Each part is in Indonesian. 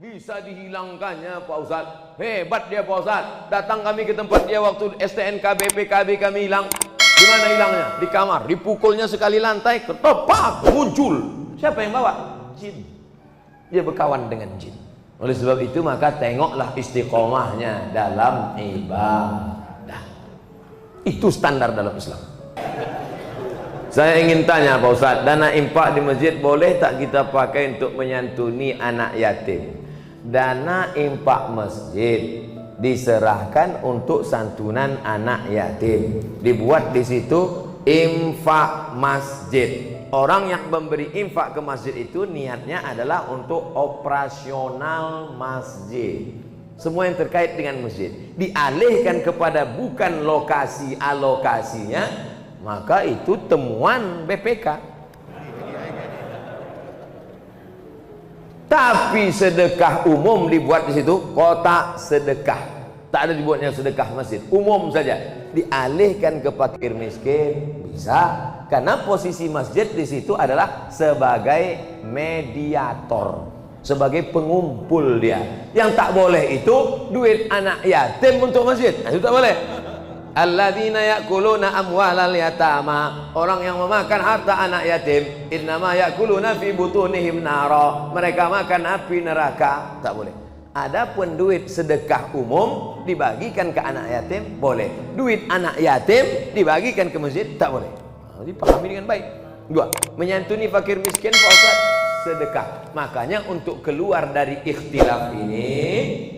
Bisa dihilangkannya Pak Ustadz. Hebat dia Pak Ustadz. Datang kami ke tempat dia waktu STNK BPKB kami hilang. Di mana hilangnya? Di kamar. Dipukulnya sekali lantai, ketepak muncul. Siapa yang bawa? Jin. Dia berkawan dengan jin. Oleh sebab itu maka tengoklah istiqomahnya dalam ibadah. Itu standar dalam Islam. Saya ingin tanya Pak Ustadz, dana infak di masjid boleh tak kita pakai untuk menyantuni anak yatim? Dana infak masjid diserahkan untuk santunan anak yatim. Dibuat di situ infak masjid. Orang yang memberi infak ke masjid itu niatnya adalah untuk operasional masjid. Semua yang terkait dengan masjid dialihkan kepada bukan lokasi alokasinya, maka itu temuan BPK. Tapi sedekah umum dibuat di situ kotak sedekah. Tak ada dibuatnya sedekah masjid, umum saja. Dialihkan ke fakir miskin bisa, karena posisi masjid di situ adalah sebagai mediator, sebagai pengumpul dia. Yang tak boleh itu duit anak yatim untuk masjid. Nah, itu tak boleh. Alladzina ya'kuluna amwalal yatama, orang yang memakan harta anak yatim, innama ya'kuluna fi butunihim nara, mereka makan api neraka. Tak boleh. Adapun duit sedekah umum dibagikan ke anak yatim boleh. Duit anak yatim dibagikan ke masjid tak boleh. Jadi pahami dengan baik. Dua, menyantuni fakir miskin Pak Ustadz, sedekah. Makanya untuk keluar dari ikhtilaf ini,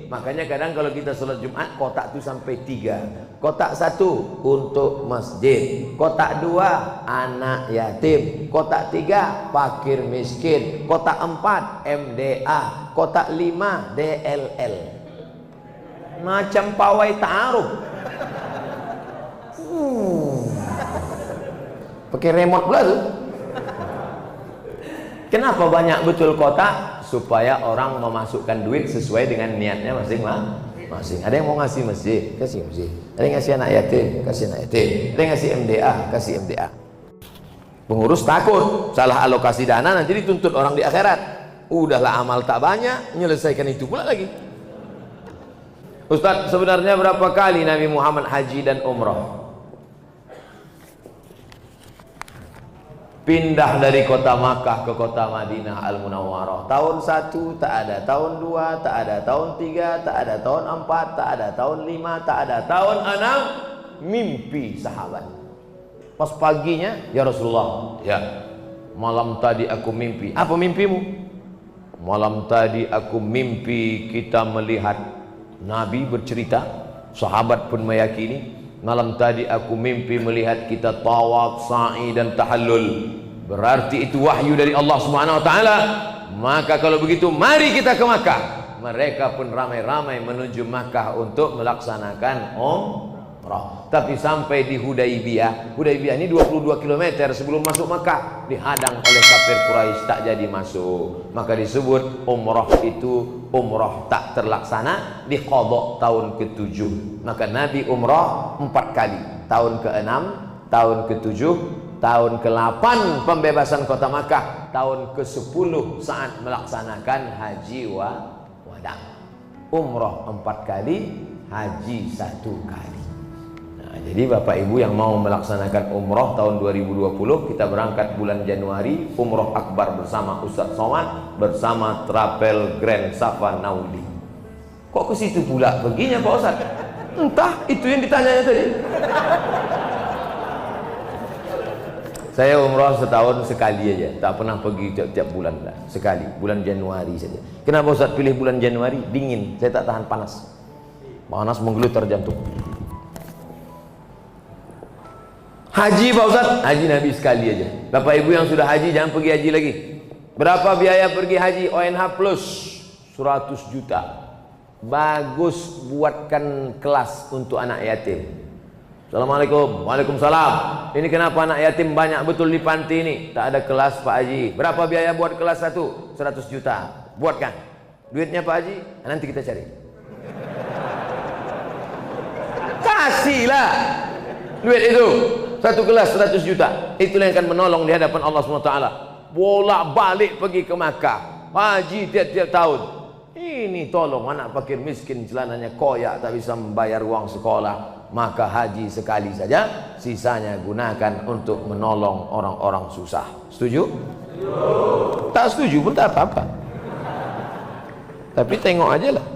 makanya kadang kalau kita sholat Jumat kotak itu sampai 3. Kotak 1 untuk masjid, kotak 2 anak yatim, kotak 3 fakir miskin, kotak 4 MDA, kotak 5 DLL. Macam pawai ta'aruf. Pakai remote pula tuh. Kenapa banyak betul kotak? Supaya orang memasukkan duit sesuai dengan niatnya masing-masing. Ada yang mau ngasih masjid, kasih masjid. Ada yang ngasih anak yatim, kasih anak yatim. Ada yang ngasih MDA, kasih MDA. Pengurus takut salah alokasi dana nanti dituntut orang di akhirat. Udahlah amal tak banyak, menyelesaikan itu pula lagi. Ustaz, sebenarnya berapa kali Nabi Muhammad haji dan umrah? Pindah dari kota Makkah ke kota Madinah Al-Munawwarah. Tahun 1 tak ada, tahun 2 tak ada, tahun 3 tak ada, tahun 4 tak ada, tahun 5 tak ada, tahun 6 mimpi sahabat. Pas paginya, ya Rasulullah, ya malam tadi aku mimpi. Apa mimpimu? Malam tadi aku mimpi kita melihat Nabi bercerita, sahabat pun meyakini. Malam tadi aku mimpi melihat kita tawaf, sa'i dan tahallul. Berarti itu wahyu dari Allah Subhanahu wa taala. Maka kalau begitu mari kita ke Makkah. Mereka pun ramai-ramai menuju Makkah untuk melaksanakan umrah. Tapi sampai di Hudaybiyah. Hudaybiyah ini 22 km sebelum masuk Makkah, dihadang oleh kafir Quraisy, tak jadi masuk. Maka disebut umrah itu umrah tak terlaksana, diqadha tahun ke-7. Maka Nabi umrah 4 kali. Tahun ke-6, tahun ke-7, tahun ke-8 pembebasan kota Makkah, tahun ke-10 saat melaksanakan haji wada. Umrah 4 kali, haji 1 kali. Nah, jadi Bapak Ibu yang mau melaksanakan umrah tahun 2020, kita berangkat bulan Januari, umrah akbar bersama Ustadz Somad, bersama Travel Grand Safa Naudi. Kok ke situ pula perginya Pak Ustadz? Entah, itu yang ditanyanya tadi. Saya umrah setahun sekali aja, tak pernah pergi tiap bulan lah. Sekali, bulan Januari saja. Kenapa Ustadz pilih bulan Januari? Dingin, saya tak tahan panas. Panas menggelutar jantung. Haji Pak Ustadz, haji Nabi sekali aja. Bapak Ibu yang sudah haji jangan pergi haji lagi. Berapa biaya pergi haji? ONH plus 100 juta. Bagus buatkan kelas untuk anak yatim. Assalamualaikum. Waalaikumsalam. Ini kenapa anak yatim banyak betul di panti ini? Tak ada kelas Pak Haji. Berapa biaya buat kelas 1? 100 juta. Buatkan. Duitnya Pak Haji, nanti kita cari. Kasihlah duit itu. Satu kelas 100 juta. Itulah yang akan menolong di hadapan Allah SWT. Bolak balik pergi ke Makkah, haji tiap-tiap tahun. Ini tolong anak fakir miskin celananya koyak tak bisa membayar uang sekolah, maka haji sekali saja, sisanya gunakan untuk menolong orang-orang susah. Setuju? Tak setuju pun tak apa-apa. Tapi tengok aja lah.